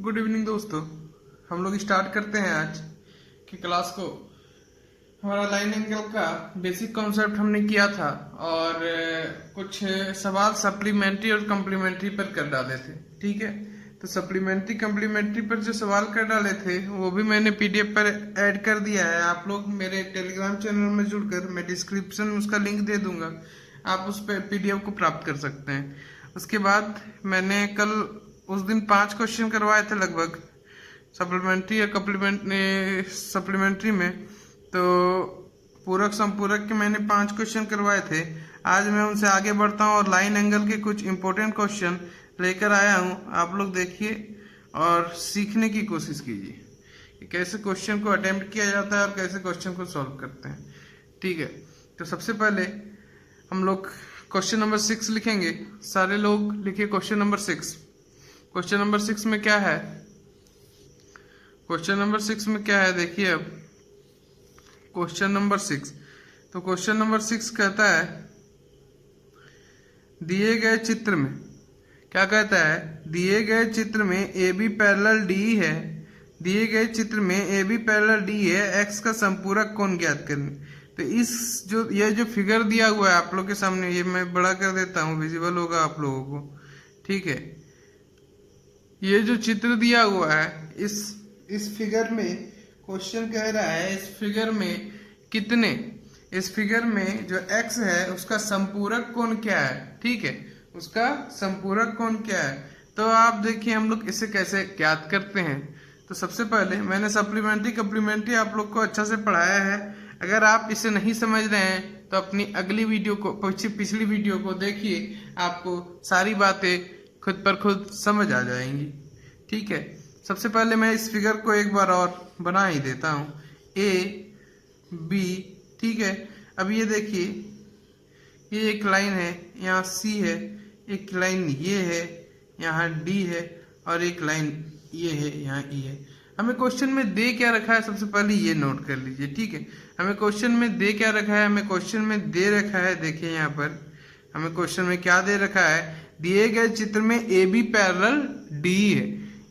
Good evening दोस्तों। हम लोग स्टार्ट करते हैं आज की क्लास को। हमारा लाइन एंगल का बेसिक कॉन्सेप्ट हमने किया था और कुछ सवाल सप्लीमेंट्री और कम्प्लीमेंट्री पर कर डाले थे। ठीक है, तो सप्लीमेंट्री कम्प्लीमेंट्री पर जो सवाल कर डाले थे वो भी मैंने पीडीएफ पर ऐड कर दिया है। आप लोग मेरे टेलीग्राम चैनल में जुड़कर, मैं डिस्क्रिप्शन में उसका लिंक दे दूंगा, आप उस पर पीडीएफ को प्राप्त कर सकते हैं। उसके बाद मैंने कल उस दिन 5 क्वेश्चन करवाए थे लगभग सप्लीमेंट्री या सप्लीमेंट्री में, तो पूरक संपूरक के मैंने 5 क्वेश्चन करवाए थे। आज मैं उनसे आगे बढ़ता हूं और लाइन एंगल के कुछ इंपॉर्टेंट क्वेश्चन लेकर आया हूं। आप लोग देखिए और सीखने की कोशिश कीजिए कि कैसे क्वेश्चन को अटेम्प्ट किया जाता है और कैसे क्वेश्चन को सॉल्व करते हैं। ठीक है, तो सबसे पहले हम लोग क्वेश्चन नंबर 6 लिखेंगे। सारे लोग लिखिए क्वेश्चन नंबर 6। क्वेश्चन नंबर 6 में क्या है? क्वेश्चन नंबर 6 में क्या है देखिए। अब क्वेश्चन नंबर 6, तो क्वेश्चन नंबर 6 कहता है दिए गए चित्र में, क्या कहता है? दिए गए चित्र में ए बी पैरेलल डी है। दिए गए चित्र में ए बी पैरेलल डी है, एक्स का संपूरक कोण ज्ञात करने। तो ये जो फिगर दिया हुआ है आप लोग के सामने, ये मैं बड़ा कर देता हूँ, विजिबल होगा आप लोगों को। ठीक है, ये जो चित्र दिया हुआ है, इस फिगर में क्वेश्चन कह रहा है इस फिगर में कितने, इस फिगर में जो x है उसका संपूरक कोण क्या है। ठीक है, उसका संपूरक कोण क्या है। तो आप देखिए हम लोग इसे कैसे ज्ञात करते हैं। तो सबसे पहले मैंने सप्लीमेंट्री कम्प्लीमेंट्री आप लोग को अच्छा से पढ़ाया है। अगर आप इसे नहीं समझ रहे हैं तो अपनी अगली वीडियो को, पिछली वीडियो को देखिए, आपको सारी बातें खुद पर खुद समझ आ जाएंगी। ठीक है, सबसे पहले मैं इस फिगर को एक बार और बना ही देता हूँ, ए बी। ठीक है, अब ये देखिए, ये एक लाइन है, यहाँ सी है, एक लाइन ये है, यहाँ डी है, और एक लाइन ये है, यहाँ ई है। हमें क्वेश्चन में दे क्या रखा है, सबसे पहले ये नोट कर लीजिए। ठीक है, हमें क्वेश्चन में दे क्या रखा है? हमें क्वेश्चन में दे रखा है, देखिए यहाँ पर हमें क्वेश्चन में क्या दे रखा है? दिए गए चित्र में ए बी पैरेलल डी है।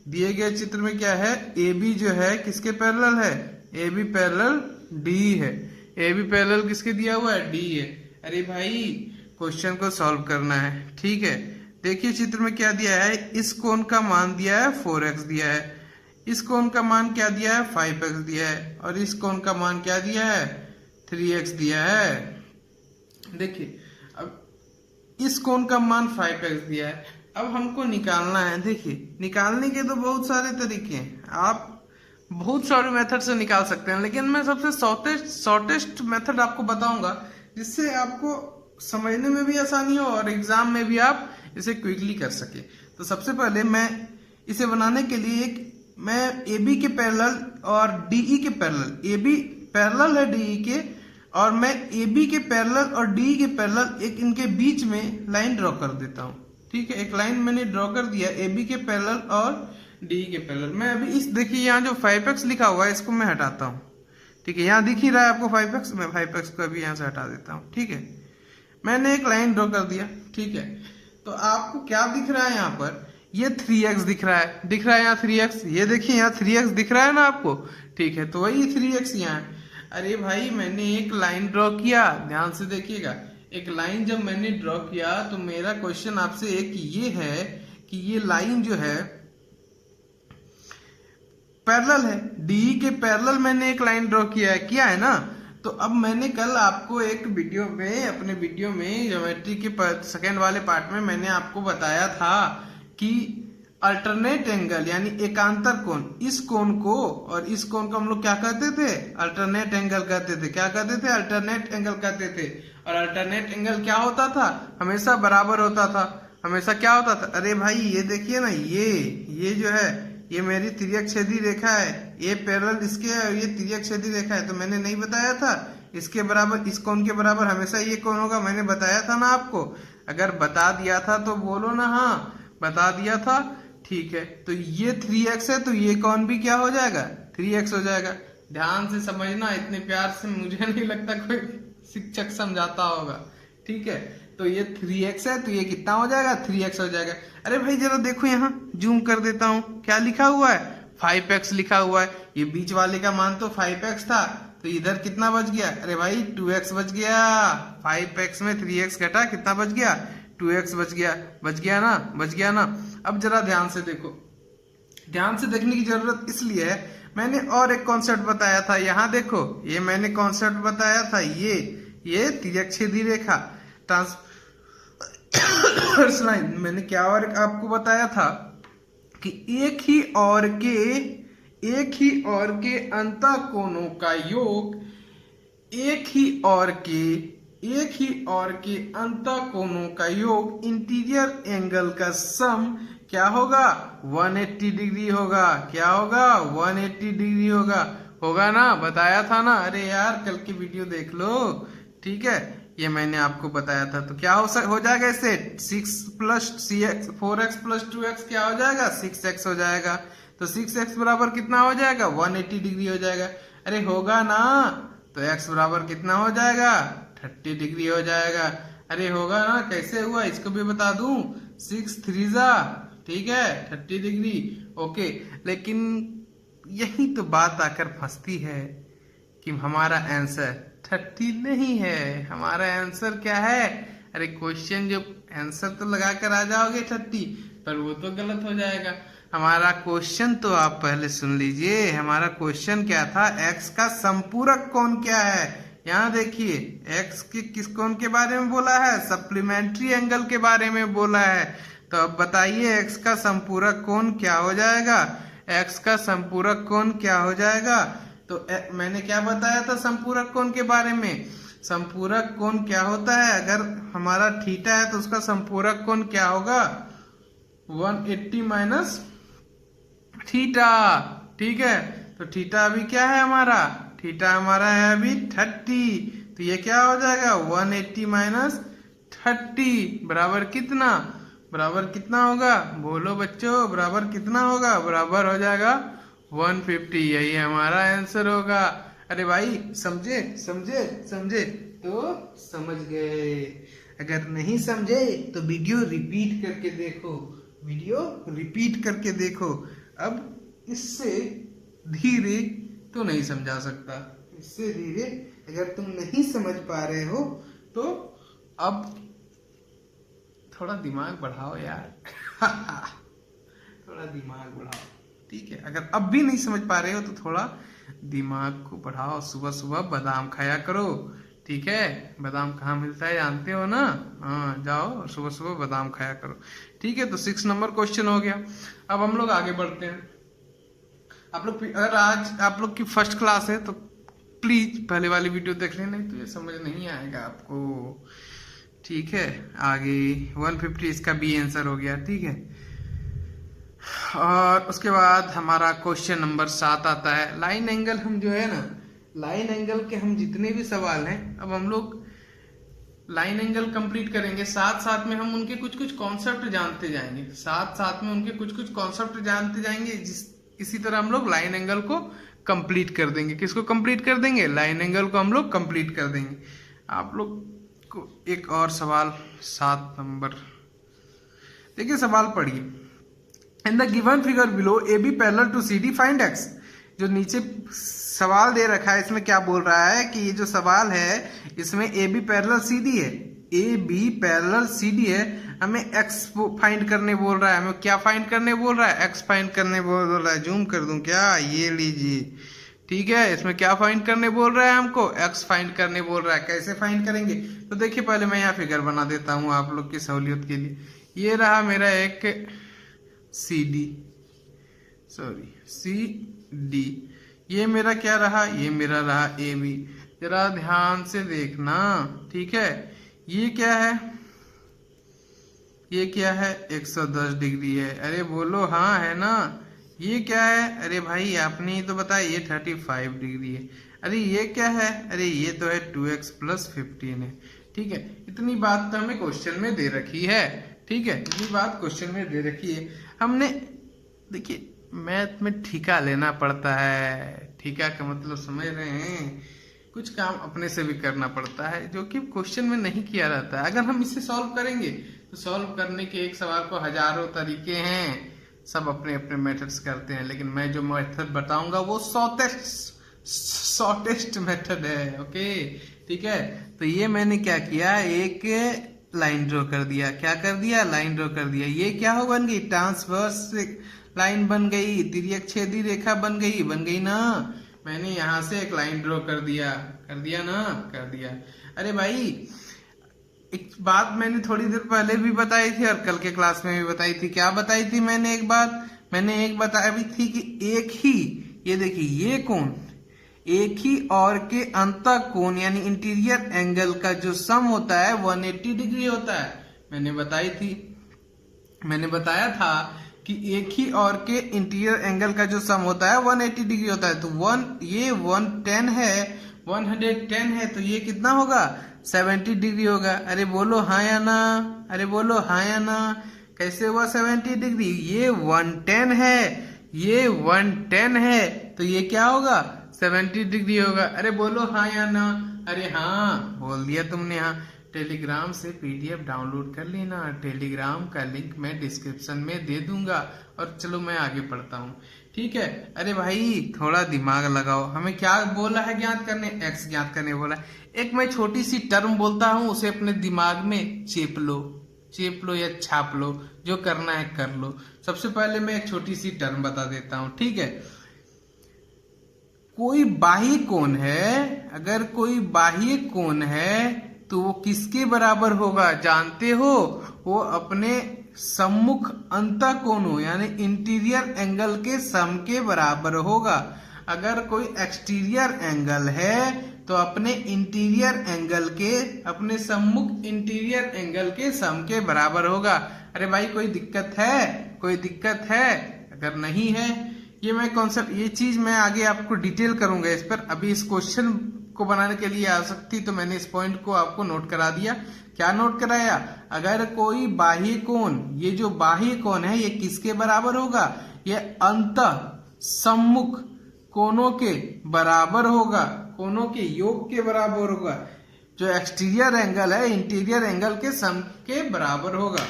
दिए गए चित्र में क्या है? ए बी जो है किसके पैरेलल है? ए बी पैरेलल डी है। ए बी पैरेलल किसके दिया हुआ है? डी है। अरे भाई, क्वेश्चन को सॉल्व करना है। ठीक है, देखिए चित्र में क्या दिया है? इस कोण का मान दिया है 4x दिया है, इस कोण का मान क्या दिया है? 5x दिया है, और इस कोण का मान क्या दिया है? 3x दिया है। देखिए अब इस कोण का मान 5x दिया है, अब हमको निकालना है। देखिए निकालने के तो बहुत सारे तरीके हैं, आप बहुत सारे मेथड से निकाल सकते हैं, लेकिन मैं सबसे शॉर्टेस्ट मेथड आपको बताऊंगा जिससे आपको समझने में भी आसानी हो और एग्जाम में भी आप इसे क्विकली कर सके। तो सबसे पहले मैं इसे बनाने के लिए मैं ए बी के पैरेलल और डीई के पैरेलल, ए बी पैरेलल है डीई के, और मैं ए बी के पैरेलल और डी के पैरेलल एक इनके बीच में लाइन ड्रॉ कर देता हूँ। ठीक है, एक लाइन मैंने ड्रॉ कर दिया ए बी के पैरेलल और डी के पैरेलल। मैं अभी इस देखिए यहाँ जो 5x लिखा हुआ है इसको मैं हटाता हूँ। ठीक है, यहाँ दिख ही रहा है आपको 5x, मैं 5x को अभी यहाँ से हटा देता हूँ। ठीक है, मैंने एक लाइन ड्रॉ कर दिया। ठीक है, तो आपको क्या दिख रहा है? यहाँ पर ये 3x दिख रहा है, दिख रहा है यहाँ 3x, ये देखिए यहाँ 3x दिख रहा है ना आपको। ठीक है, तो वही 3x यहाँ है। अरे भाई, मैंने एक लाइन ड्रॉ किया, ध्यान से देखिएगा। एक लाइन जब मैंने ड्रॉ किया तो मेरा क्वेश्चन आपसे एक ये है कि ये लाइन जो है पैरेलल है, डी के पैरेलल मैंने एक लाइन ड्रॉ किया है ना। तो अब मैंने कल आपको एक वीडियो में, अपने वीडियो में ज्योमेट्री के सेकेंड वाले पार्ट में मैंने आपको बताया था कि अल्टरनेट एंगल यानी एकांतर कोण, इस कोण को और इस कोण को हम लोग क्या कहते थे? अल्टरनेट एंगल कहते थे। क्या कहते थे? अल्टरनेट एंगल कहते थे। और अल्टरनेट एंगल क्या होता था? हमेशा बराबर होता था। हमेशा क्या होता था? अरे भाई ये देखिए ना, ये जो है ये मेरी तिर्यक छेदी रेखा है, ये पैरेलल इसके है और ये तिर्यक छेदी रेखा है। तो मैंने नहीं बताया था इसके बराबर, इस कोण के बराबर हमेशा ये कोण होगा? मैंने बताया था ना आपको। अगर बता दिया था तो बोलो ना हाँ बता दिया था। ठीक है, तो ये 3x है, तो ये कोण भी क्या हो जाएगा? 3x हो जाएगा। ध्यान से समझना, इतने प्यार से मुझे नहीं लगता कोई शिक्षक समझाता होगा। ठीक है, तो ये 3x है, तो ये कितना हो जाएगा, 3x हो जाएगा। अरे भाई जरा देखो यहाँ जूम कर देता हूँ, क्या लिखा हुआ है, 5x लिखा हुआ है। ये बीच वाले का मान तो 5x था, तो इधर कितना बच गया, अरे भाई 2x बच गया। 5x में 3x घटा, कितना बच गया, 2x बच गया। बच गया ना, बच गया ना। अब जरा ध्यान से देखो, ध्यान से देखने की जरूरत इसलिए है, मैंने और एक कॉन्सेप्ट बताया था। यहाँ देखो, ये मैंने कॉन्सेप्ट बताया था, ये तिर्यकछेदी रेखा ट्रांसवर्स लाइन। मैंने क्या और आपको बताया था कि एक ही और के अंतःकोणों का योग, एक ही और के अंतःकोणों का योग, इंटीरियर एंगल का सम क्या होगा, 180 डिग्री होगा। क्या होगा, 180 डिग्री होगा। होगा ना, बताया था ना। अरे यार कल की वीडियो देख लो, ठीक है। ये मैंने आपको बताया था। तो क्या हो जाएगा इससे, 6 प्लस 4x प्लस 2x क्या हो जाएगा, 6x हो जाएगा। तो 6x बराबर कितना हो जाएगा, 180 डिग्री हो जाएगा। अरे होगा ना, तो x बराबर कितना हो जाएगा, 30 डिग्री हो जाएगा। अरे होगा ना, कैसे हुआ इसको भी बता दूं, 6 3 जा, ठीक है, 30 डिग्री। ओके, लेकिन यही तो बात आकर फंसती है कि हमारा आंसर 30 नहीं है। हमारा आंसर क्या है, अरे क्वेश्चन जो आंसर तो लगा कर आ जाओगे 30, पर वो तो गलत हो जाएगा। हमारा क्वेश्चन तो आप पहले सुन लीजिए। हमारा क्वेश्चन क्या था, x का संपूरक कोण क्या है। यहाँ देखिए, x के किस कोण के बारे में बोला है, सप्लीमेंट्री एंगल के बारे में बोला है। तो अब बताइए x का संपूरक कोण क्या हो जाएगा, x का संपूरक कोण क्या हो जाएगा। तो मैंने क्या बताया था संपूरक कोण के बारे में, संपूरक कोण क्या होता है, अगर हमारा थीटा है तो उसका संपूरक कोण क्या होगा, 180 माइनस थीटा, ठीक है। तो थीटा अभी क्या है हमारा, थीटा हमारा है अभी 30, तो ये क्या हो जाएगा, 180 माइनस 30 बराबर कितना, बराबर कितना होगा, बोलो बच्चों, बराबर कितना होगा, बराबर हो जाएगा 150। यही हमारा आंसर होगा। अरे भाई समझे समझे समझे, तो समझ गए। अगर नहीं समझे तो वीडियो रिपीट करके देखो, वीडियो रिपीट करके देखो। अब इससे धीरे तो नहीं समझा सकता, इससे धीरे अगर तुम नहीं समझ पा रहे हो तो अब थोड़ा दिमाग बढ़ाओ यार थोड़ा दिमाग बढ़ाओ, ठीक है। अगर अब भी नहीं समझ पा रहे हो तो थोड़ा दिमाग को बढ़ाओ। सुबह सुबह बादाम खाया करो, ठीक है। बादाम कहाँ मिलता है जानते हो ना, हाँ जाओ सुबह सुबह बादाम खाया करो, ठीक है। तो 6 नंबर क्वेश्चन हो गया। अब हम लोग आगे बढ़ते हैं। आप लोग अगर आज आप लोग की फर्स्ट क्लास है तो प्लीज पहले वाली वीडियो देख लें, नहीं तो ये समझ नहीं आएगा आपको, ठीक है। आगे 150 इसका बी आंसर हो गया, ठीक है। और उसके बाद हमारा क्वेश्चन नंबर 7 आता है। लाइन एंगल, हम जो है ना, लाइन एंगल के हम जितने भी सवाल हैं, अब हम लोग लाइन एंगल कंप्लीट करेंगे, साथ साथ में हम उनके कुछ कुछ कॉन्सेप्ट जानते जाएंगे, साथ साथ में उनके कुछ कुछ कॉन्सेप्ट जानते जाएंगे। इसी तरह हम लोग लाइन एंगल को कंप्लीट कर देंगे। किसको कंप्लीट कर देंगे, लाइन एंगल को हम लोग कंप्लीट कर देंगे। आप लोग को एक और सवाल 7 नंबर, देखिए सवाल पढ़िए। In the given figure below A B parallel to C D find X. जो नीचे सवाल दे रखा है इसमें क्या बोल रहा है कि ये जो सवाल है इसमें A B parallel C D है, A B parallel C D है, हमें एक्स फाइंड करने बोल रहा है। हमें क्या फाइंड करने बोल रहा है, एक्स फाइंड करने बोल रहा है। जूम कर दूं क्या, ये लीजिए, ठीक है। इसमें क्या फाइंड करने बोल रहा है, हमको एक्स फाइंड करने बोल रहा है। कैसे फाइंड करेंगे, तो देखिए पहले मैं यहाँ फिगर बना देता हूँ आप लोग की सहूलियत के लिए। ये रहा मेरा एक C D, sorry C D, ये मेरा क्या रहा, ये मेरा रहा ए बी। जरा ध्यान से देखना, ठीक है। ये क्या है, ये क्या है, 110 डिग्री है। अरे बोलो हाँ है ना। ये क्या है, अरे भाई आपने ही तो बताया, ये 35 डिग्री है। अरे ये क्या है, अरे ये तो है 2x प्लस 15 है, ठीक है। इतनी बात तो हमें क्वेश्चन में दे रखी है, ठीक है, इतनी बात क्वेश्चन में दे रखी है। हमने देखिए मैथ में ठीका लेना पड़ता है, ठीका का मतलब समझ रहे हैं, कुछ काम अपने से भी करना पड़ता है जो कि क्वेश्चन में नहीं किया रहता है। अगर हम इसे सॉल्व करेंगे तो सॉल्व करने के एक सवाल को हजारों तरीके हैं, सब अपने अपने मेथड्स करते हैं, लेकिन मैं जो मेथड बताऊंगा वो शॉर्टेस्ट मेथड है। ओके ठीक है, तो ये मैंने क्या किया, एक लाइन ड्रॉ कर दिया। क्या कर दिया, लाइन ड्रॉ कर दिया। ये क्या हो बन गई, ट्रांसवर्स लाइन बन गई, तिर्यक छेदी रेखा बन गई ना। मैंने यहां से एक लाइन ड्रॉ कर दिया ना, कर दिया। अरे भाई एक बात मैंने थोड़ी देर पहले भी बताई थी और कल के क्लास में भी बताई थी। क्या बताई थी मैंने, एक बात मैंने एक बताई भी थी कि एक ही, ये देखिए ये कोण, एक ही और के अंतः कोण यानी इंटीरियर एंगल का जो सम होता है 180 डिग्री होता है। मैंने बताई थी, मैंने बताया था कि एक ही और के इंटीरियर एंगल का जो सम होता है 180 डिग्री होता है। तो ये 110 है, 110 है, तो ये कितना होगा, 70 डिग्री होगा। अरे बोलो हाँ या ना, अरे बोलो हाँ या ना। कैसे हुआ 70 डिग्री, ये 110 है, ये 110 है, तो ये क्या होगा, 70 डिग्री होगा। अरे बोलो हाँ या ना, अरे हाँ बोल दिया तुमने हाँ। टेलीग्राम से पीडीएफ डाउनलोड कर लेना, टेलीग्राम का लिंक मैं डिस्क्रिप्शन में दे दूंगा। और चलो मैं आगे पढ़ता हूँ, ठीक है। अरे भाई थोड़ा दिमाग लगाओ, हमें क्या बोला है ज्ञात करने, एक्स ज्ञात करने बोला है। एक मैं छोटी सी टर्म बोलता हूँ, उसे अपने दिमाग में चेप लो या छाप लो, जो करना है कर लो। सबसे पहले मैं एक छोटी सी टर्म बता देता हूँ, ठीक है। कोई बाह्य कोण है, अगर कोई बाह्य कोण है तो वो किसके बराबर होगा जानते हो, वो अपने सम्मुख अंतः कोणों यानी इंटीरियर एंगल के सम के बराबर होगा। अगर कोई एक्सटीरियर एंगल है तो अपने इंटीरियर एंगल के, अपने सम्मुख इंटीरियर एंगल के सम के बराबर होगा। अरे भाई कोई दिक्कत है, कोई दिक्कत है? अगर नहीं है, ये मैं कॉन्सेप्ट, ये चीज मैं आगे आपको डिटेल करूंगा इस पर। अभी इस क्वेश्चन को बनाने के लिए आसक्ति, तो मैंने इस पॉइंट को आपको नोट करा दिया। क्या नोट कराया, अगर कोई बाह्य कोण, ये जो बाह्य कोण है ये किसके बराबर होगा, ये अंतः सम्मुख कोणों के बराबर होगा, कोणों के योग के बराबर होगा। जो एक्सटीरियर एंगल है इंटीरियर एंगल के सम के बराबर होगा,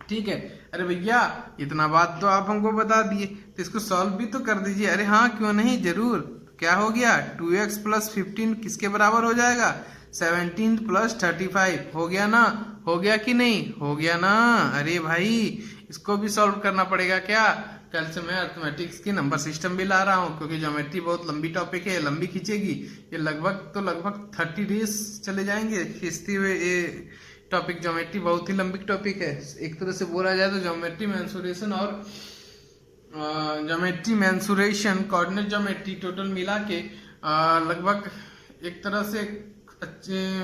ठीक है। अरे भैया इतना बात तो आप हमको बता दिए, तो इसको सॉल्व भी तो कर दीजिए। अरे हाँ क्यों नहीं, जरूर। क्या हो गया, 2x + 15 किसके बराबर हो जाएगा, 17 + 35 हो गया ना, हो गया कि नहीं, हो गया ना। अरे भाई इसको भी सॉल्व करना पड़ेगा क्या, कल से मैं अर्थमेटिक्स की नंबर सिस्टम भी ला रहा हूँ, क्योंकि ज्योमेट्री बहुत लंबी टॉपिक है, लंबी खींचेगी। ये लगभग 30 डेज चले जाएंगे खींचते हुए। ये टॉपिक ज्योमेट्री बहुत ही लंबी टॉपिक है। एक तरह से बोला जाए तो ज्योमेट्री मेंसुरेशन और geometry mensuration, coordinate geometry total मिला के लगभग एक तरह से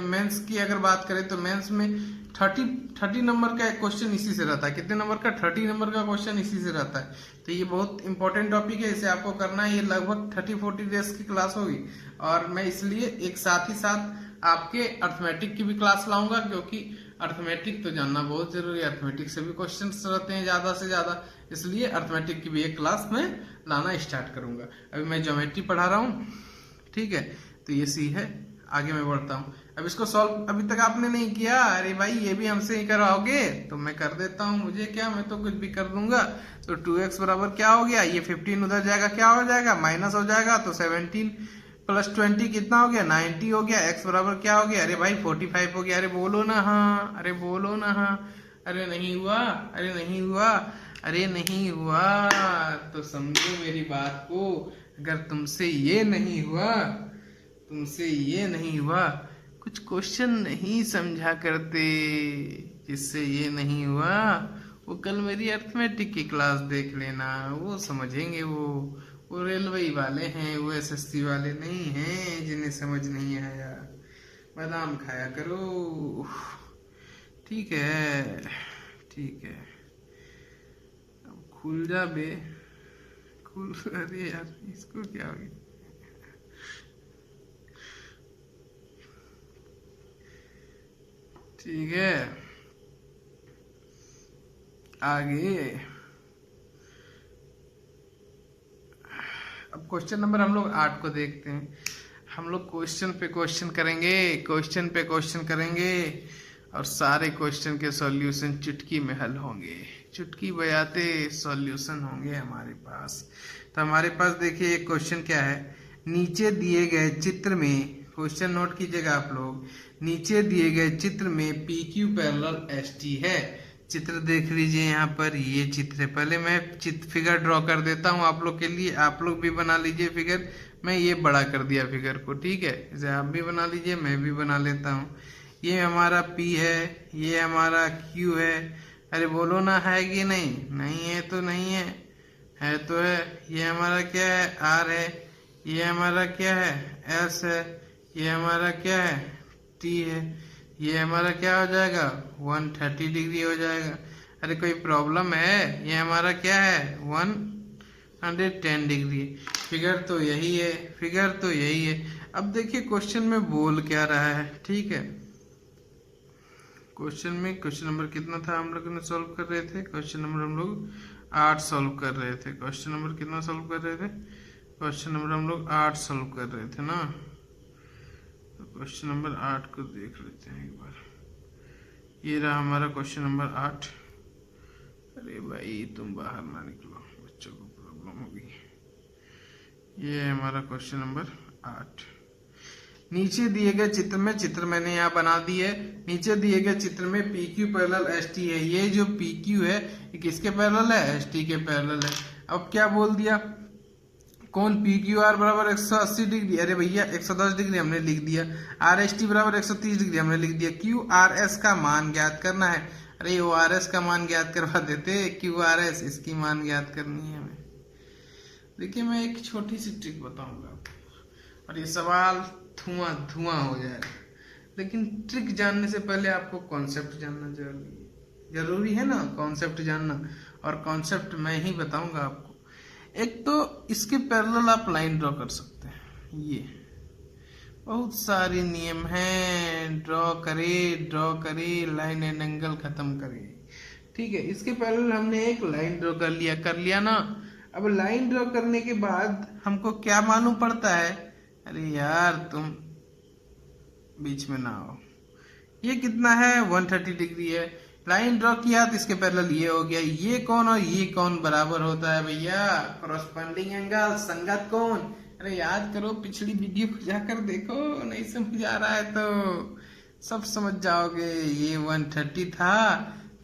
मेंस की अगर बात करें तो मेंस में 30 नंबर का क्वेश्चन इसी से रहता है। कितने नंबर का, 30 नंबर का क्वेश्चन इसी से रहता है। तो ये बहुत इंपॉर्टेंट टॉपिक है, इसे आपको करना है। ये लगभग 30-40 डेज की क्लास होगी, और मैं इसलिए एक साथ ही साथ आपके अर्थमेटिक की भी क्लास लाऊंगा, क्योंकि अर्थमेटिक तो जानना बहुत जरूरी है। अर्थमेटिक से भी क्वेश्चन रहते हैं ज्यादा से ज्यादा, इसलिए अर्थमेटिक की भी एक क्लास में लाना स्टार्ट करूंगा। अभी मैं ज्योमेट्री पढ़ा रहा हूँ, ठीक है। तो ये सी है, आगे मैं बढ़ता हूँ। अब इसको सॉल्व अभी तक आपने नहीं किया, अरे भाई ये भी हमसे ही कराओगे, तो मैं कर देता हूँ, मुझे क्या, मैं तो कुछ भी कर दूंगा। तो 2x बराबर क्या हो गया, ये 15 उधर जाएगा, क्या हो जाएगा, माइनस हो जाएगा। तो 17 + 20 कितना हो गया, 90 हो गया। x बराबर क्या हो गया, अरे भाई 45 हो गया। अरे बोलो ना हाँ, अरे बोलो ना हाँ। अरे नहीं हुआ, अरे नहीं हुआ, अरे नहीं हुआ, तो समझो मेरी बात को। अगर तुमसे ये नहीं हुआ, तुमसे ये नहीं हुआ, कुछ क्वेश्चन नहीं समझा करते, जिससे ये नहीं हुआ वो कल मेरी अर्थमेटिक की क्लास देख लेना, वो समझेंगे। वो रेलवे वाले हैं, वो एसएससी वाले नहीं हैं जिन्हें समझ नहीं आया। बादाम खाया करो, ठीक है, ठीक है। अब खुल जा बे, खुल। अरे यार इसको क्या हो गया, ठीक है। आगे अब क्वेश्चन नंबर हम लोग 8 को देखते हैं। हम लोग क्वेश्चन पे क्वेश्चन करेंगे, क्वेश्चन पे क्वेश्चन करेंगे और सारे क्वेश्चन के सॉल्यूशन चुटकी में हल होंगे, चुटकी बजाते सॉल्यूशन होंगे हमारे पास। तो हमारे पास देखिए एक क्वेश्चन क्या है, नीचे दिए गए चित्र में, क्वेश्चन नोट कीजिएगा आप लोग, नीचे दिए गए चित्र में P Q parallel S T है। चित्र देख लीजिए यहाँ पर, ये चित्र है। पहले मैं फिगर ड्रॉ कर देता हूँ आप लोग के लिए, आप लोग भी बना लीजिए फिगर। मैं ये बड़ा कर दिया फिगर को, ठीक है, इसे आप भी बना लीजिए, मैं भी बना लेता हूँ। ये हमारा P है, ये हमारा Q है। अरे बोलो ना, है कि नहीं? नहीं है तो नहीं है तो है। ये हमारा क्या है? R है। ये हमारा क्या है? S है। ये हमारा क्या है? T है। ये हमारा क्या हो जाएगा? 130 डिग्री हो जाएगा। अरे कोई प्रॉब्लम है? ये हमारा क्या है? 110 डिग्री। फिगर तो यही है, फिगर तो यही है। अब देखिए क्वेश्चन में बोल क्या रहा है, ठीक है। क्वेश्चन में क्वेश्चन नंबर कितना था हम लोग ने सॉल्व कर रहे थे? क्वेश्चन नंबर हम लोग 8 सॉल्व कर रहे थे। क्वेश्चन नंबर कितना सॉल्व कर रहे थे? क्वेश्चन नंबर हम लोग 8 सॉल्व कर रहे थे ना। तो क्वेश्चन नंबर 8 को देख लेते हैं एक बार। ये रहा हमारा क्वेश्चन नंबर 8। अरे भाई तुम बाहर ना निकलो, बच्चों को प्रॉब्लम होगी। ये है हमारा क्वेश्चन नंबर 8। नीचे दिए गए चित्र में, चित्र मैंने यहाँ बना दी है। नीचे दिए गए चित्र में P Q parallel S T है। ये जो पी क्यू है ये किसके पैरेलल है? एस टी के पैरेलल है। अब क्या बोल दिया, कौन पी क्यू आर बराबर 180 डिग्री, अरे भैया 110 डिग्री हमने लिख दिया। आर एस टी बराबर 130 डिग्री हमने लिख दिया। क्यू आर एस का मान ज्ञात करना है। अरे ओ आर एस का मान ज्ञात करवा देते, क्यू आर एस इसकी मान ज्ञात करनी है हमें। देखिए मैं एक छोटी सी ट्रिक बताऊंगा आपको और ये सवाल धुआं धुआं हो जाएगा, लेकिन ट्रिक जानने से पहले आपको कॉन्सेप्ट जानना जरूरी है ना, कॉन्सेप्ट जानना। और कॉन्सेप्ट मैं ही बताऊंगा आपको। एक तो इसके पैरेलल आप लाइन ड्रॉ कर सकते हैं। ये बहुत सारे नियम हैं, ड्रॉ करे लाइन एंड एंगल खत्म करे, ठीक है। इसके पैरेलल हमने एक लाइन ड्रॉ कर लिया ना। अब लाइन ड्रॉ करने के बाद हमको क्या मालूम पड़ता है? अरे यार तुम बीच में ना आओ। ये कितना है? 130 डिग्री है। लाइन ड्रॉ किया तो इसके पैरेलल ये हो गया। ये कौन और ये कौन बराबर होता है भैया? कॉरस्पॉन्डिंग एंगल, संगत कोण। अरे याद करो, पिछली वीडियो को जाकर देखो, नहीं समझ आ रहा है तो सब समझ जाओगे। ये 130 था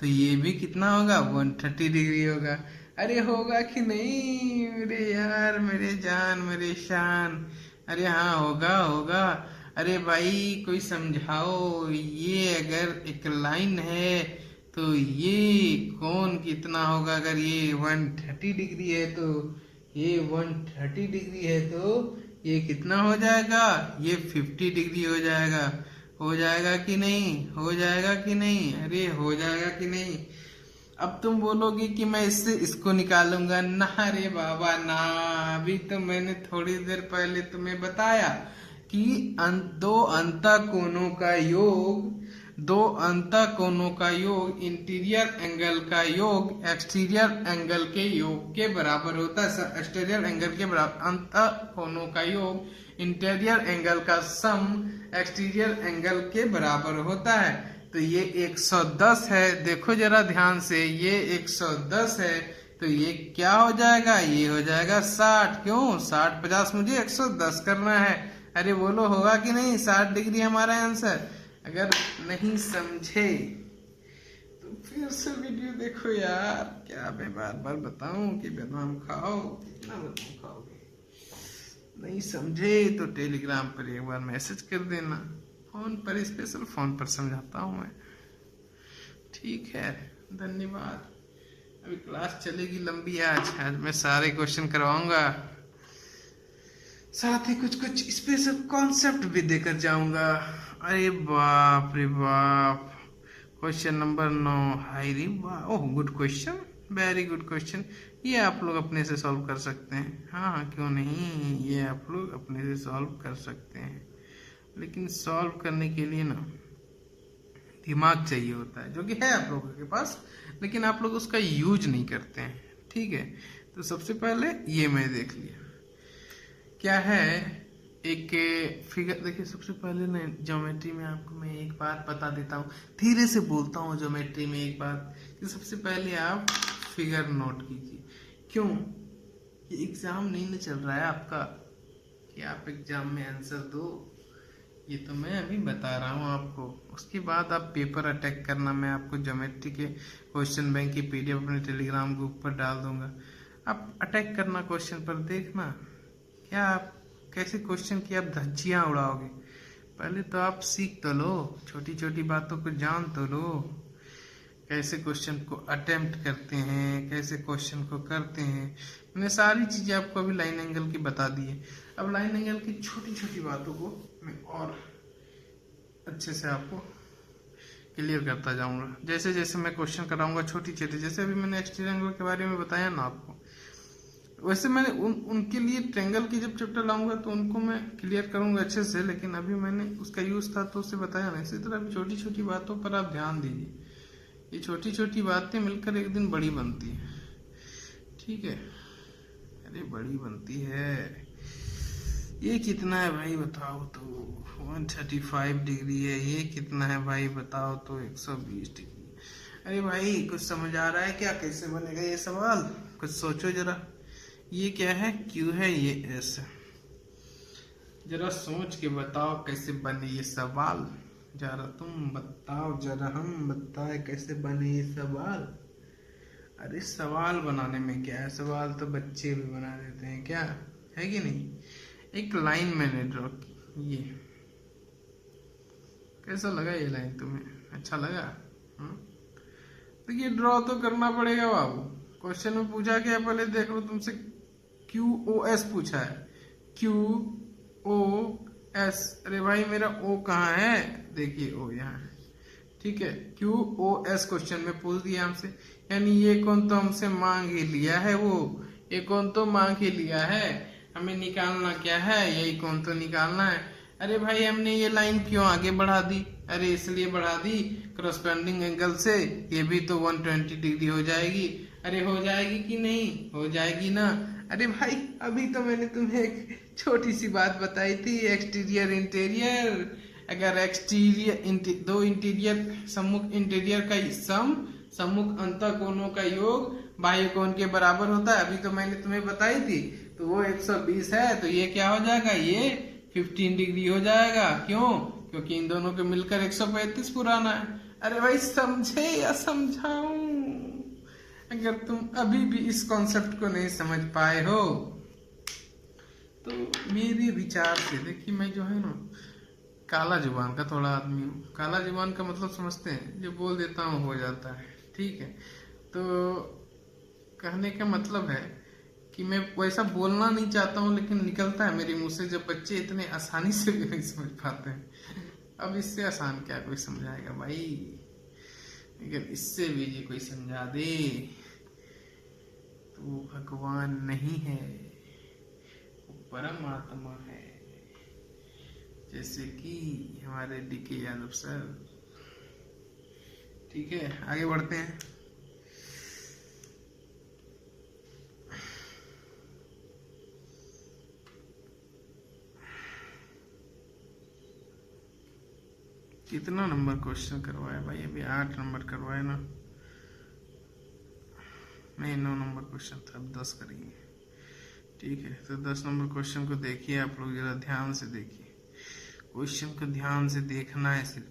तो ये भी कितना होगा? 130 डिग्री होगा। अरे होगा कि नहीं मेरे यार, मेरे जान, मेरे शान? अरे हाँ होगा। अरे भाई कोई समझाओ, ये अगर एक लाइन है तो ये कौन कितना होगा? अगर ये 130 डिग्री है तो ये 130 डिग्री है तो ये कितना हो जाएगा? ये 50 डिग्री हो जाएगा। हो जाएगा कि नहीं? हो जाएगा कि नहीं? अरे हो जाएगा कि नहीं? अब तुम बोलोगे कि मैं इससे इसको निकालूंगा। ना रे बाबा ना, अभी तो मैंने थोड़ी देर पहले तुम्हें बताया कि दो अंतःकोणों का योग इंटीरियर एंगल का योग एक्सटीरियर एंगल के योग के बराबर होता है। एक्सटीरियर एंगल के बराबर, अंतःकोणों का योग इंटीरियर एंगल का सम एक्सटीरियर एंगल के बराबर होता है। तो ये 110 है, देखो जरा ध्यान से, ये 110 है तो ये क्या हो जाएगा? ये हो जाएगा 60। क्यों 60? 50 मुझे 110 करना है। अरे बोलो होगा कि नहीं? 60 डिग्री हमारा आंसर। अगर नहीं समझे तो फिर से वीडियो देखो यार। क्या मैं बार बार बताऊं कि बादाम खाओ? कितना बादाम खाओगे? नहीं समझे तो टेलीग्राम पर एक बार मैसेज कर देना, फोन पर, स्पेशल फोन पर समझाता हूँ मैं, ठीक है। धन्यवाद। अभी क्लास चलेगी लंबी। आज मैं सारे क्वेश्चन करवाऊंगा, साथ ही कुछ स्पेशल कॉन्सेप्ट भी देकर जाऊंगा। अरे बाप रे बाप, क्वेश्चन नंबर 9। हाय रे वाह, oh good question, very good question. ये आप लोग अपने से सॉल्व कर सकते हैं। हाँ क्यों नहीं, ये आप लोग अपने से सॉल्व कर सकते हैं, लेकिन सॉल्व करने के लिए ना दिमाग चाहिए होता है, जो कि है आप लोगों के पास, लेकिन आप लोग उसका यूज नहीं करते हैं, ठीक है। तो सबसे पहले ये मैं देख लिया क्या है, एक फिगर देखिए, सबसे पहले ना ज्योमेट्री में आपको मैं एक बात बता देता हूँ, धीरे से बोलता हूँ ज्योमेट्री में एक बात, कि सबसे पहले आप फिगर नोट कीजिए। क्यों? ये एग्जाम नहीं ना चल रहा है आपका कि आप एग्जाम में आंसर दो, ये तो मैं अभी बता रहा हूँ आपको। उसके बाद आप पेपर अटैक करना, मैं आपको ज्योमेट्री के क्वेश्चन बैंक की पीडीएफ अपने टेलीग्राम ग्रुप पर डाल दूंगा। आप अटैक करना क्वेश्चन पर, देखना क्या आप कैसे क्वेश्चन की आप धज्जियां उड़ाओगे। पहले तो आप सीख तो लो, छोटी छोटी बातों को जान तो लो, कैसे क्वेश्चन को अटेम्प्ट करते हैं, कैसे क्वेश्चन को करते हैं। मैंने सारी चीज़ें आपको अभी लाइन एंगल की बता दी है। अब लाइन एंगल की छोटी छोटी बातों को मैं और अच्छे से आपको क्लियर करता जाऊंगा, जैसे जैसे मैं क्वेश्चन कराऊंगा छोटी छोटी, जैसे अभी मैंने एक्सटीरियर एंगल के बारे में बताया ना आपको, वैसे मैंने उनके लिए ट्रेंगल की जब चैप्टर लाऊंगा तो उनको मैं क्लियर करूंगा अच्छे से, लेकिन अभी मैंने उसका यूज था तो उसे बताया ना। इसी तरह छोटी छोटी बातों पर आप ध्यान दीजिए, ये छोटी छोटी बातें मिलकर एक दिन बड़ी बनती है, ठीक है? अरे बड़ी बनती है। ये कितना है भाई बताओ तो? 135 डिग्री है। ये कितना है भाई बताओ तो? 120 डिग्री। अरे भाई कुछ समझ आ रहा है क्या, कैसे बनेगा ये सवाल? कुछ सोचो जरा। ये क्या है? क्यू है, ये एस है। जरा सोच के बताओ कैसे बने ये सवाल। जरा तुम बताओ, जरा हम बताए कैसे बने ये सवाल। अरे सवाल बनाने में क्या है, सवाल तो बच्चे भी बना देते हैं, क्या है कि नहीं? एक लाइन मैंने ड्रॉ की, ये कैसा लगा? ये लाइन तुम्हें अच्छा लगा? तो ये ड्रॉ तो करना पड़ेगा बाबू। क्वेश्चन में पूछा क्या, पहले देख लो तुमसे, QoS पूछा है, QoS। अरे भाई मेरा O कहाँ है? देखिए O यहाँ है, ठीक है? QoS क्वेश्चन में पूछ दिया हमसे, यानी ये कौन तो हमसे मांग ही लिया है, वो ये कौन तो मांग ही लिया है। हमें निकालना क्या है? यही कौन तो निकालना है। अरे भाई हमने ये लाइन क्यों आगे बढ़ा दी? अरे इसलिए बढ़ा दी, करस्पॉन्डिंग एंगल से ये भी तो 120 डिग्री हो जाएगी। अरे हो जाएगी कि नहीं? हो जाएगी ना। अरे भाई अभी तो मैंने तुम्हें एक छोटी सी बात बताई थी, एक्सटीरियर इंटीरियर। अगर एक्सटीरियर दो इंटीरियर सम्मुख इंटीरियर का सम सम्मुख अंतः कोणों का योग बाह्य कोण के बराबर होता है, अभी तो मैंने तुम्हें बताई थी। तो वो 120 है, तो ये क्या हो जाएगा? ये 15 डिग्री हो जाएगा। क्यों? क्योंकि इन दोनों के मिलकर 135 पुराना है। अरे भाई समझे या समझाऊं? अगर तुम अभी भी इस कॉन्सेप्ट को नहीं समझ पाए हो तो मेरे विचार से देखिए, मैं जो है ना काला जुबान का थोड़ा आदमी हूँ। काला जुबान का मतलब समझते हैं, जो बोल देता हूँ हो जाता है, ठीक है? तो कहने का मतलब है कि मैं वैसा बोलना नहीं चाहता हूँ, लेकिन निकलता है मेरे मुंह से, जब बच्चे इतने आसानी से भी नहीं समझ पाते हैं। अब इससे आसान क्या कोई समझाएगा भाई? अगर इससे भी ये कोई समझा दे तो वो भगवान नहीं है, वो परमात्मा है, जैसे कि हमारे DK यादव सर। ठीक है, आगे बढ़ते हैं। कितना नंबर क्वेश्चन करवाया भाई? अभी 8 नंबर करवाए ना? नहीं 9 नंबर क्वेश्चन था, अब 10 करेंगे, ठीक है? तो 10 नंबर क्वेश्चन को देखिए आप लोग, जरा ध्यान से देखिए। क्वेश्चन को ध्यान से देखना है, सिर्फ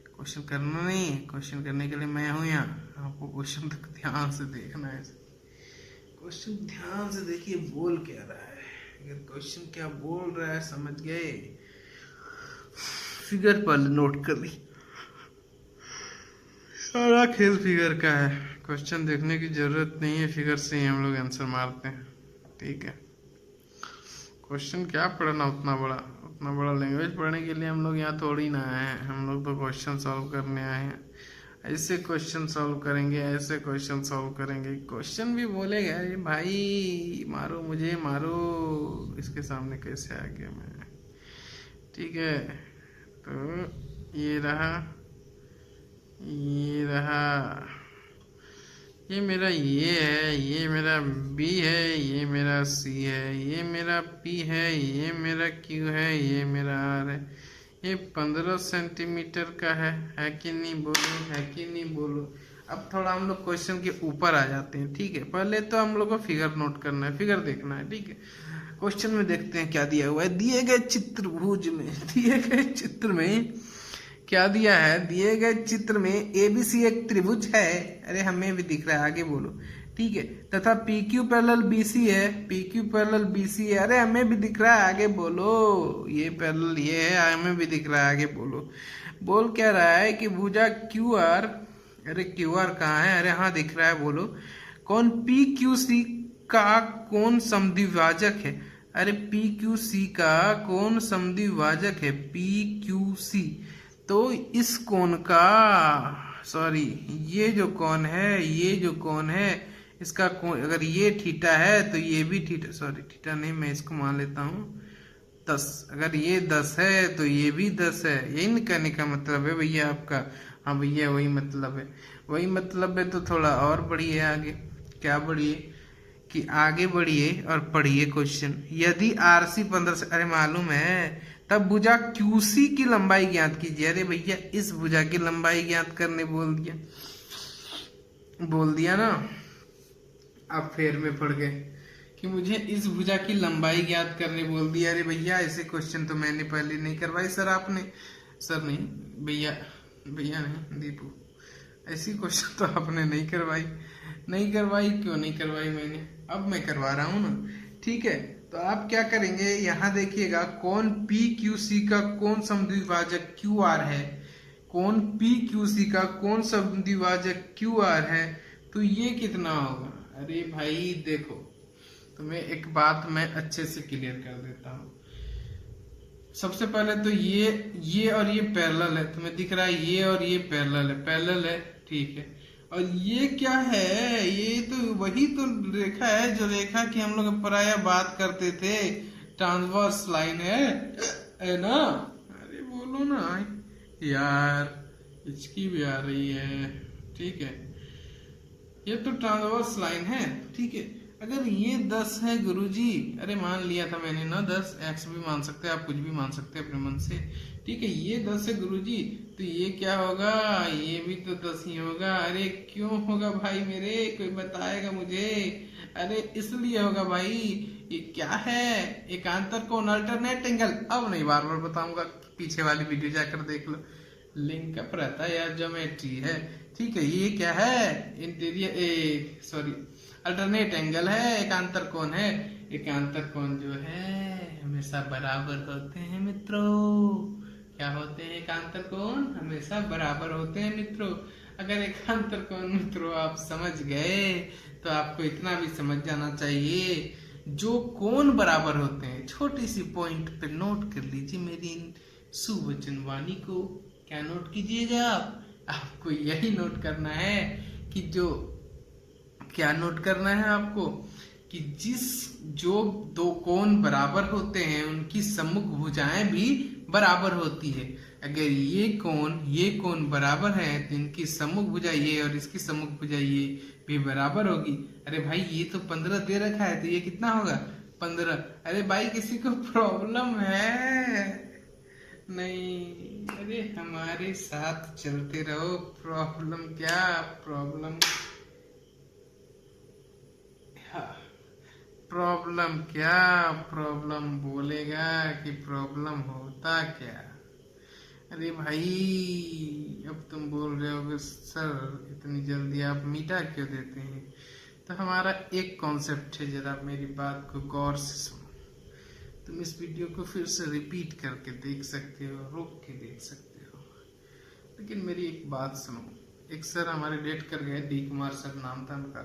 क्वेश्चन करना नहीं है। क्वेश्चन करने के लिए मैं हूँ यहाँ, आपको क्वेश्चन तक ध्यान से देखना है। क्वेश्चन ध्यान से देखिए बोल क्या रहा है। अगर क्वेश्चन क्या बोल रहा है समझ गए, फिगर पर नोट कर ली। सारा खेल फिगर का है, क्वेश्चन देखने की जरूरत नहीं है, फिगर से ही हम लोग आंसर मारते हैं, ठीक है? क्वेश्चन क्या पढ़ना उतना बड़ा लैंग्वेज पढ़ने के लिए हम लोग यहाँ थोड़ी ना आए हैं। हम लोग तो क्वेश्चन सॉल्व करने आए हैं। ऐसे क्वेश्चन सॉल्व करेंगे, ऐसे क्वेश्चन सॉल्व करेंगे। क्वेश्चन भी बोलेगा अरे भाई मारो मुझे मारो, इसके सामने कैसे आ गया मैं, ठीक है? तो ये रहा, ये रहा, ये मेरा ये है, ये मेरा बी है, ये मेरा सी है, ये मेरा पी है, ये मेरा क्यू है, ये मेरा आर है। ये 15 सेंटीमीटर का है कि नहीं बोलो, है कि नहीं बोलो। अब थोड़ा हम लोग क्वेश्चन के ऊपर आ जाते हैं, ठीक है। पहले तो हम लोग को फिगर नोट करना है, फिगर देखना है, ठीक है। क्वेश्चन में देखते हैं क्या दिया हुआ है। दिए गए चित्रभुज में, दिए गए चित्र में क्या दिया है। दिए गए चित्र में एबीसी एक त्रिभुज है, अरे हमें भी दिख रहा है, आगे बोलो, ठीक है। तथा पी क्यू पैरेलल बीसी है, पी क्यू पैरेलल बीसी है, अरे हमें भी दिख रहा है, आगे बोलो। ये पैरेलल ये है, हमें भी दिख रहा है, आगे बोलो। बोल क्या रहा है कि भुजा क्यू आर, अरे क्यू आर कहाँ है, अरे हाँ दिख रहा है, बोलो। कौन पी क्यू सी का कौन समद्विभाजक है, अरे पी क्यू सी का कौन समद्विभाजक है, पी क्यू सी। तो इस कोण का, सॉरी ये जो कोण है, ये जो कोण है इसका कोण, अगर ये थीटा है तो ये भी थीटा, सॉरी थीटा नहीं, मैं इसको मान लेता हूँ 10। अगर ये 10 है तो ये भी 10 है। यही कहने का मतलब है भैया आपका। हाँ भैया वही मतलब है, वही मतलब है। तो थोड़ा और बढ़िए आगे, क्या बढ़िए कि आगे बढ़िए और पढ़िए क्वेश्चन। यदि आरसी 15 से, अरे मालूम है, तब भुजा क्यूसी की लंबाई ज्ञात कीजिए। अरे भैया इस भुजा की लंबाई ज्ञात करने बोल दिया ना। आप फेर में पड़ गए कि मुझे इस भुजा की लंबाई ज्ञात करने बोल दिया। अरे भैया ऐसे क्वेश्चन तो मैंने पहले नहीं करवाई सर, आपने, सर नहीं भैया, भैया नहीं दीपू, ऐसी क्वेश्चन तो आपने नहीं करवाई। क्यों नहीं करवाई मैंने, अब मैं करवा रहा हूँ ना, ठीक है। तो आप क्या करेंगे, यहाँ देखिएगा, कौन पी क्यू सी का कौन समद्विभाजक क्यू आर है, कौन पी क्यू सी का कौन समद्विभाजक क्यू आर है, तो ये कितना होगा। अरे भाई देखो, तुम्हें एक बात मैं अच्छे से क्लियर कर देता हूँ। सबसे पहले तो ये और ये पैरेलल है, तुम्हें दिख रहा है, ये और ये पैरेलल है, ठीक है। और ये क्या है, ये तो वही तो रेखा है जो रेखा की हम लोग प्राय बात करते थे, ट्रांसवर्स लाइन है ना। अरे बोलो ना यार, इसकी भी आ रही है, ठीक है। ये तो ट्रांसवर्स लाइन है, ठीक है। अगर ये 10 है गुरुजी, अरे मान लिया था मैंने ना 10, एक्स भी मान सकते हैं आप, कुछ भी मान सकते हैं अपने मन से, ठीक है। ये 10 है गुरुजी, तो ये क्या होगा, ये भी तो 10 ही होगा। अरे क्यों होगा भाई मेरे, कोई बताएगा मुझे। अरे इसलिए होगा भाई, ये क्या है, एकांतर कोण, अल्टरनेट एंगल। अब नहीं बार बार बताऊंगा, पीछे वाली वीडियो जाकर देख लो, लिंक अप रहता है यार, ज्योमेट्री है, ठीक है। ये क्या है, इंटीरियर, सॉरी अल्टरनेट एंगल है, एकांतर कोण है। एकांतर कोण जो है हमेशा बराबर होते हैं मित्रों। क्या होते हैं, एकांतर कोण हमेशा बराबर होते हैं मित्रों। अगर एकांतर कोण मित्रों आप समझ गए तो आपको इतना भी समझ जाना चाहिए, जो कोण बराबर होते हैं, छोटी सी पॉइंट पे नोट कर लीजिए मेरी इन सुवचन वाणी को। क्या नोट कीजिएगा आपको यही नोट करना है कि जो, क्या नोट करना है आपको कि जो दो कोण बराबर होते हैं उनकी सम्मुख भुजाएं भी बराबर होती है। अगर ये कोण बराबर है तो इनकी सम्मुख भुजा ये और इसकी सम्मुख भुजा ये भी बराबर होगी। अरे भाई ये तो 15 दे रखा है, तो ये कितना होगा 15। अरे भाई किसी को प्रॉब्लम है नहीं, अरे हमारे साथ चलते रहो। प्रॉब्लम क्या, प्रॉब्लम क्या, प्रॉब्लम बोलेगा कि प्रॉब्लम होता क्या। अरे भाई अब तुम बोल रहे हो सर इतनी जल्दी आप मिटा क्यों देते हैं। तो हमारा एक कॉन्सेप्ट है, जरा मेरी बात को गौर से सुनो। तुम इस वीडियो को फिर से रिपीट करके देख सकते हो, रोक के देख सकते हो, लेकिन मेरी एक बात सुनो। एक सर हमारे डेट कर गए, डी कुमार सर नाम था उनका,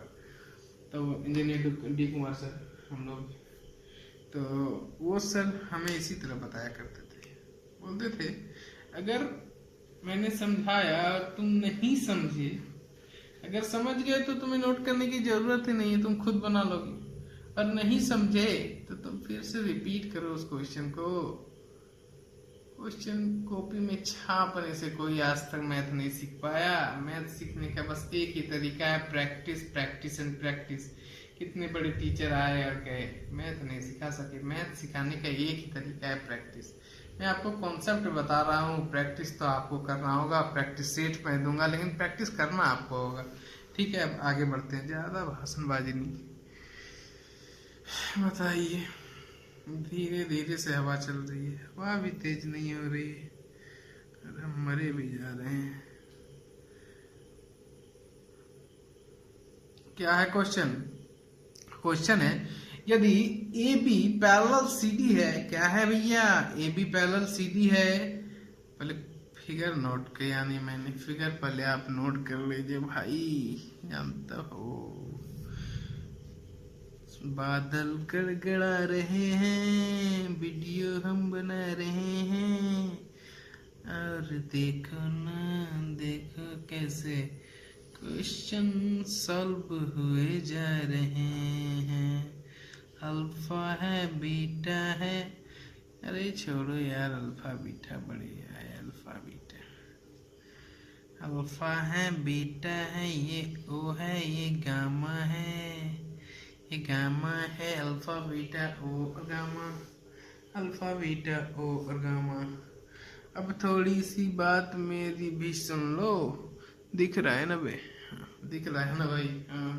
तो इंजीनियर डी कुमार सर हम लोग, तो वो सर हमें इसी तरह बताया करते थे, बोलते थे अगर मैंने समझाया तुम नहीं समझे, अगर समझ गए तो तुम्हें नोट करने की जरूरत ही नहीं है, तुम खुद बना लोगे, और नहीं समझे तो तुम फिर से रिपीट करो उस क्वेश्चन को, क्वेश्चन कॉपी में छापने से कोई आज तक मैथ नहीं सीख पाया। मैथ सीखने का बस एक ही तरीका है, प्रैक्टिस प्रैक्टिस एंड प्रैक्टिस। कितने बड़े टीचर आए और गए, मैथ नहीं सिखा सके। मैथ सिखाने का एक ही तरीका है, प्रैक्टिस। मैं आपको कॉन्सेप्ट बता रहा हूँ, प्रैक्टिस तो आपको करना होगा। प्रैक्टिस सेट मैं दूंगा, लेकिन प्रैक्टिस करना आपको होगा। ठीक है, अब आगे बढ़ते हैं, ज़्यादा भाषणबाजी नहीं। बताइए, धीरे धीरे से हवा चल रही है, हवा भी तेज नहीं हो रही है और हम मरे भी जा रहे हैं। क्या है क्वेश्चन? क्वेश्चन है, यदि A B parallel C D है। क्या है भैया? A B parallel C D है। पहले फिगर नोट किया नहीं मैंने, फिगर पहले आप नोट कर लीजिए भाई, जानता हो। बादल गड़गड़ा रहे हैं, वीडियो हम बना रहे हैं, और देखो ना, देखो कैसे क्वेश्चन सॉल्व हुए जा रहे हैं। अल्फा है, बीटा है, अरे छोड़ो यार, अल्फा बीटा बढ़िया है, अल्फा बीटा। अल्फा है, बीटा है, ये ओ है, ये गामा है, ये गामा है, अल्फा बीटा ओ और गामा, अल्फा बीटा ओ और गामा। अब थोड़ी सी बात मेरी भी सुन लो। दिख रहा है ना बे? दिख रहा है ना भाई? हाँ,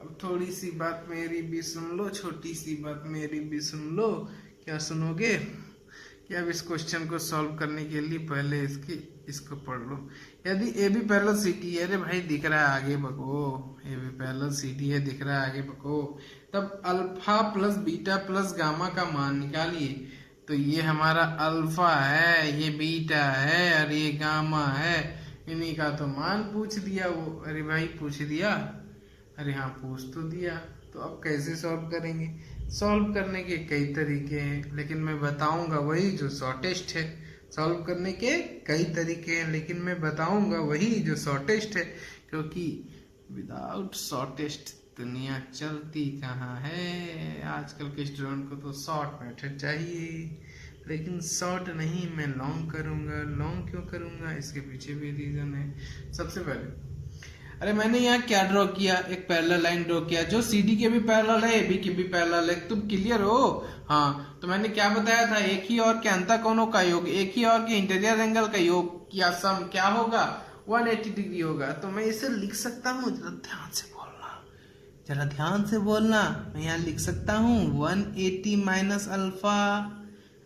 अब थोड़ी सी बात मेरी भी सुन लो, छोटी सी बात मेरी भी सुन लो। क्या सुनोगे? कि अब इस क्वेश्चन को सॉल्व करने के लिए पहले इसको पढ़ लो। यदि A B parallel C D है, अरे भाई दिख रहा है, आगे बको। A B parallel C D है, दिख रहा है, आगे बको। तब alpha plus beta plus gamma का मान निकालिए। तो ये हमारा अल्फा है, ये बीटा है और ये गामा है। इन्हीं का तो मान पूछ दिया वो। अरे भाई पूछ दिया? अरे हाँ, पूछ तो दिया। तो अब कैसे सॉल्व करेंगे? सॉल्व करने के कई तरीके हैं, लेकिन मैं बताऊंगा वही जो शॉर्टेस्ट है। सॉल्व करने के कई तरीके हैं, लेकिन मैं बताऊंगा वही जो शॉर्टेस्ट है, क्योंकि विदाउट शॉर्टेस्ट दुनिया चलती कहाँ है। आजकल के स्टूडेंट को तो शॉर्ट मेथड चाहिए, लेकिन शॉर्ट नहीं, मैं लॉन्ग करूंगा। लॉन्ग क्यों करूंगा, इसके पीछे भी रीजन है। सबसे पहले, अरे मैंने यहाँ क्या ड्रॉ किया? एक पैरेलल लाइन ड्रॉ किया जो सीडी के भी पैरेलल है, एबी के भी पैरेलल है। तुम क्लियर हो? हाँ, तो मैंने क्या बताया था? एक ही और के अंतःकोणों का योग, एक ही और के इंटीरियर एंगल का योग या सम क्या होगा? 180 डिग्री होगा। तो मैं इसे लिख सकता हूँ, जरा ध्यान से बोलना, जरा ध्यान से बोलना। मैं यहाँ लिख सकता हूँ 180 माइनस अल्फा।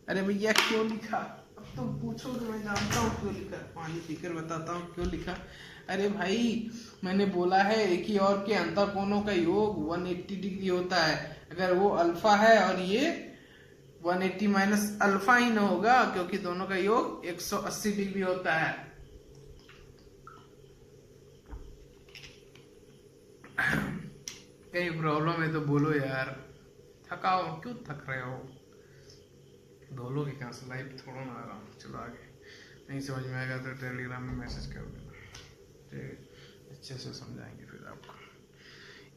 अरे भैया क्यों लिखा? अब तुम पूछोगे, मैं जानता हूँ क्यों लिखा। पानी पीकर बताता हूँ क्यों लिखा। अरे भाई, मैंने बोला है एक ही और के अंतःकोणों का योग 180 डिग्री होता है। अगर वो अल्फा है और ये 180 माइनस अल्फा ही न होगा, क्योंकि दोनों का योग 180 डिग्री होता है। कहीं प्रॉब्लम है तो बोलो यार। थकाओ, क्यों थक रहे हो? बोलोगे कहाँ से? लाइव थोड़ा ना आ रहा हूँ। चलो आगे, नहीं समझ में आएगा तो टेलीग्राम में मैसेज कर देना, अच्छे से समझाएंगे फिर आपको।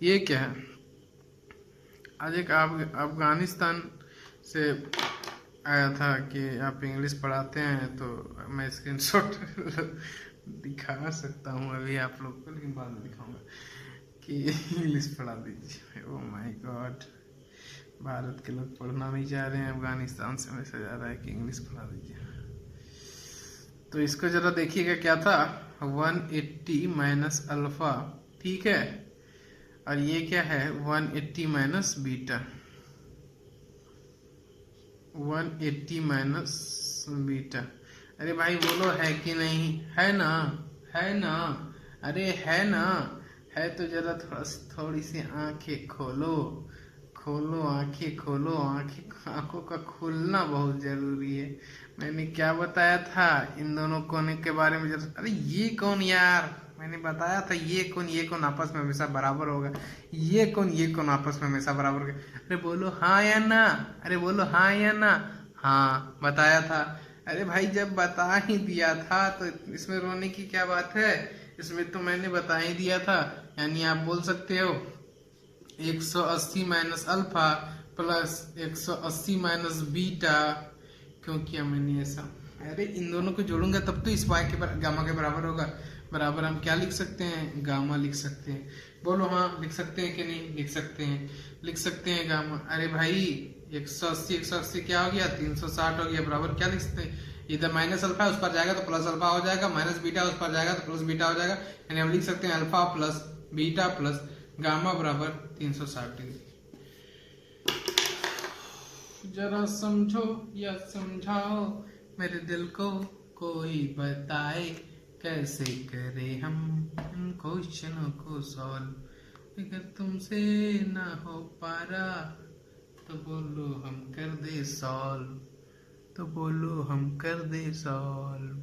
ये क्या है? आज एक अफगानिस्तान से आया था कि आप इंग्लिश पढ़ाते हैं, तो मैं स्क्रीनशॉट दिखा सकता हूँ अभी आप लोग को, लेकिन बाद में दिखाऊंगा कि इंग्लिश पढ़ा दीजिए। ओह माय गॉड, भारत के लोग पढ़ना नहीं चाह रहे हैं, अफगानिस्तान से मैसेज आ रहा है कि इंग्लिश पढ़ा दीजिए। तो इसको जरा देखिएगा, क्या था? 180 माइनस अल्फा, ठीक है, और ये क्या है? 180 माइनस बीटा, 180 माइनस बीटा। अरे भाई बोलो, है कि नहीं? है ना? है ना? अरे है ना? है तो जरा थोड़ी सी आंखें खोलो, खोलो आंखें, खोलो आंखें। आंखों का खुलना बहुत जरूरी है। मैंने क्या बताया था इन दोनों कोने के बारे में? जरा, अरे ये कौन यार? मैंने बताया था ये कौन आपस में हमेशा बराबर होगा। ये कौन आपस में हमेशा बराबर होगा। अरे बोलो हाँ या ना? अरे बोलो हाँ या ना? हाँ, बताया था। अरे भाई, जब बता ही दिया था तो इसमें रोने की क्या बात है? इसमें तो मैंने बता ही दिया था। यानी आप बोल सकते हो 180 minus alpha plus 180 minus beta क्यों किया मैंने ऐसा? अरे इन दोनों को जोड़ूंगा तब तो इस y के गामा के बराबर होगा। बराबर हम क्या लिख सकते हैं? गामा लिख सकते हैं। बोलो हाँ, लिख सकते हैं कि नहीं? लिख सकते हैं, लिख सकते हैं गामा। अरे भाई 180 क्या हो गया? 360 हो गया। बराबर क्या लिख सकते हैं? इधर माइनस अल्फा उस पर जाएगा तो प्लस अल्फा हो जाएगा, माइनस बीटा उस पर जाएगा तो प्लस बीटा हो जाएगा। यानी हम लिख सकते हैं alpha plus beta plus gamma बराबर 360 डिग्री। जरा समझो या समझाओ मेरे दिल को, कोई बताए कैसे करे हम इन क्वेश्चनों को सॉल्व। अगर तुमसे ना हो पा रहा तो बोलो हम कर दे सॉल्व, तो बोलो हम कर दे सॉल्व,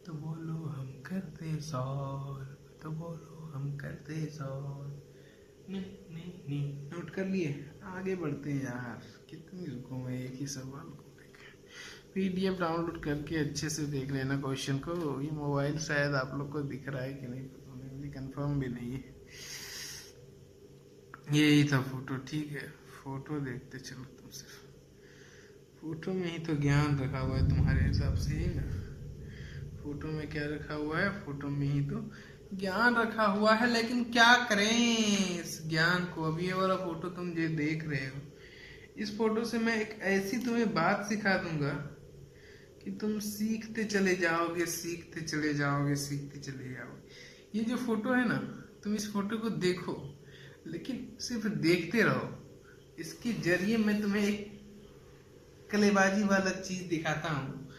तो बोलो हम कर दे सॉल्व, तो बोलो हम कर दे सॉल्व। नहीं नोट कर लिए? आगे बढ़ते हैं यार, कितनी रुको मैं एक ही सवाल को देखे। PDF डाउनलोड करके अच्छे से देख लेना क्वेश्चन को। ये मोबाइल शायद आप लोग को दिख रहा है कि नहीं पता नहीं, मुझे कंफर्म भी नहीं है। यही था फोटो, ठीक है? फोटो देखते चलो तुम। सिर्फ फोटो में ही तो ज्ञान रखा हुआ है तुम्हारे हिसाब से ही ना। फोटो में क्या रखा हुआ है? फोटो में ही तो ज्ञान रखा हुआ है। लेकिन क्या करें इस ज्ञान को? अभी ये वाला फोटो तुम जो देख रहे हो, इस फोटो से मैं एक ऐसी तुम्हें बात सिखा दूंगा कि तुम सीखते चले जाओगे, सीखते चले जाओगे, सीखते चले जाओगे। ये जो फोटो है ना, तुम इस फोटो को देखो, लेकिन सिर्फ देखते रहो। इसके जरिए मैं तुम्हें एक कलेबाजी वाला चीज दिखाता हूँ,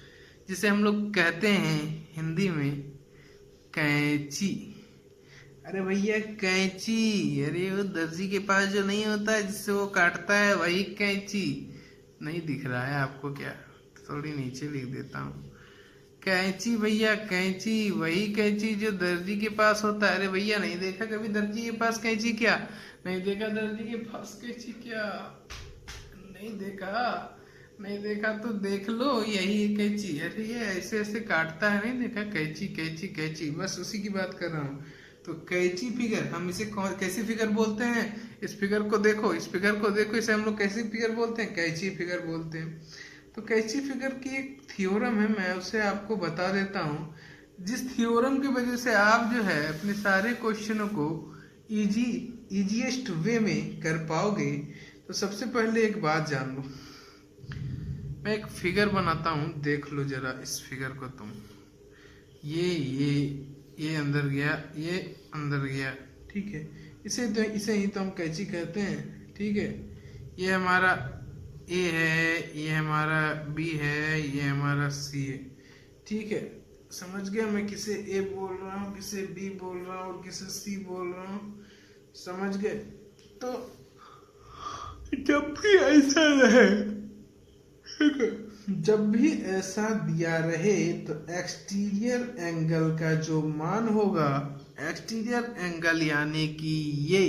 जिसे हम लोग कहते हैं हिंदी में कैंची। अरे भैया कैंची, अरे वो दर्जी के पास जो नहीं होता है जिससे वो काटता है, वही कैंची। नहीं दिख रहा है आपको क्या? थोड़ी नीचे लिख देता हूँ। कैंची भैया, कैंची, वही कैंची जो दर्जी के पास होता है। अरे भैया नहीं देखा कभी दर्जी के पास कैंची? क्या नहीं देखा दर्जी के पास कैंची? क्या नहीं देखा? नहीं देखा तो देख लो, यही कैंची। अरे ये ऐसे ऐसे काटता है, नहीं देखा? कैंची कैंची कैंची, बस उसी की बात कर रहा हूँ। तो कैंची फिगर, हम इसे कैसी फिगर बोलते हैं? इस फिगर को देखो, इस फिगर को देखो, इसे हम लोग कैसी फिगर बोलते हैं? कैंची फिगर बोलते हैं। तो कैंची फिगर की एक थ्योरम है, मैं उसे आपको बता देता हूँ। जिस थ्योरम की वजह से आप जो है अपने सारे क्वेश्चनों को इजीएस्ट वे में कर पाओगे। तो सबसे पहले एक बात जान लो। मैं एक फिगर बनाता हूँ, देख लो जरा इस फिगर को तुम। ये अंदर गया, ये अंदर गया, ठीक है? इसे ही तो हम कैंची कहते हैं, ठीक है? ये हमारा A है, ये हमारा B है, ये हमारा C है, ठीक है? समझ गया मैं किसे A बोल रहा हूँ, किसे B बोल रहा हूँ और किसे C बोल रहा हूँ? समझ गए? तो जब भी ऐसा रहे, जब भी ऐसा दिया रहे तो एक्सटीरियर एंगल का जो मान होगा, एक्सटीरियर एंगल यानी कि ये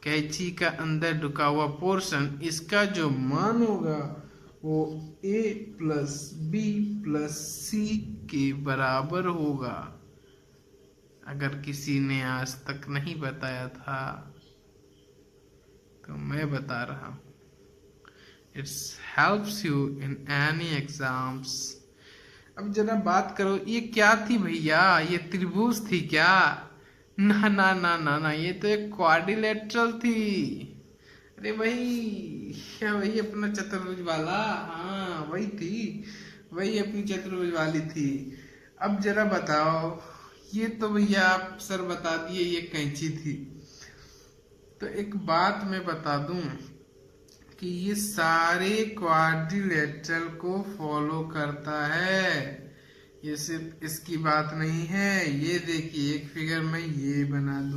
कैंची का अंदर ढुका हुआ पोर्शन, इसका जो मान होगा वो A plus B plus C के बराबर होगा। अगर किसी ने आज तक नहीं बताया था तो मैं बता रहा हूँ। It helps you in any exams. अब जरा बात करो, ये क्या थी भैया? ये त्रिभुज थी क्या? ना ना ना ना ना, ये तो एक क्वाड्रिलेटरल थी। अरे भाई, क्या वही अपना चतुर्भुज वाला? हाँ वही थी, वही अपनी चतुर्भुज वाली थी। अब जरा बताओ, ये तो भैया आप सर बता दिए ये कैंची थी। तो एक बात मैं बता दूं कि ये सारे क्वाड्रिलेटरल को फॉलो करता है, ये सिर्फ इसकी बात नहीं है। ये देखिए एक फिगर में ये बना दूं।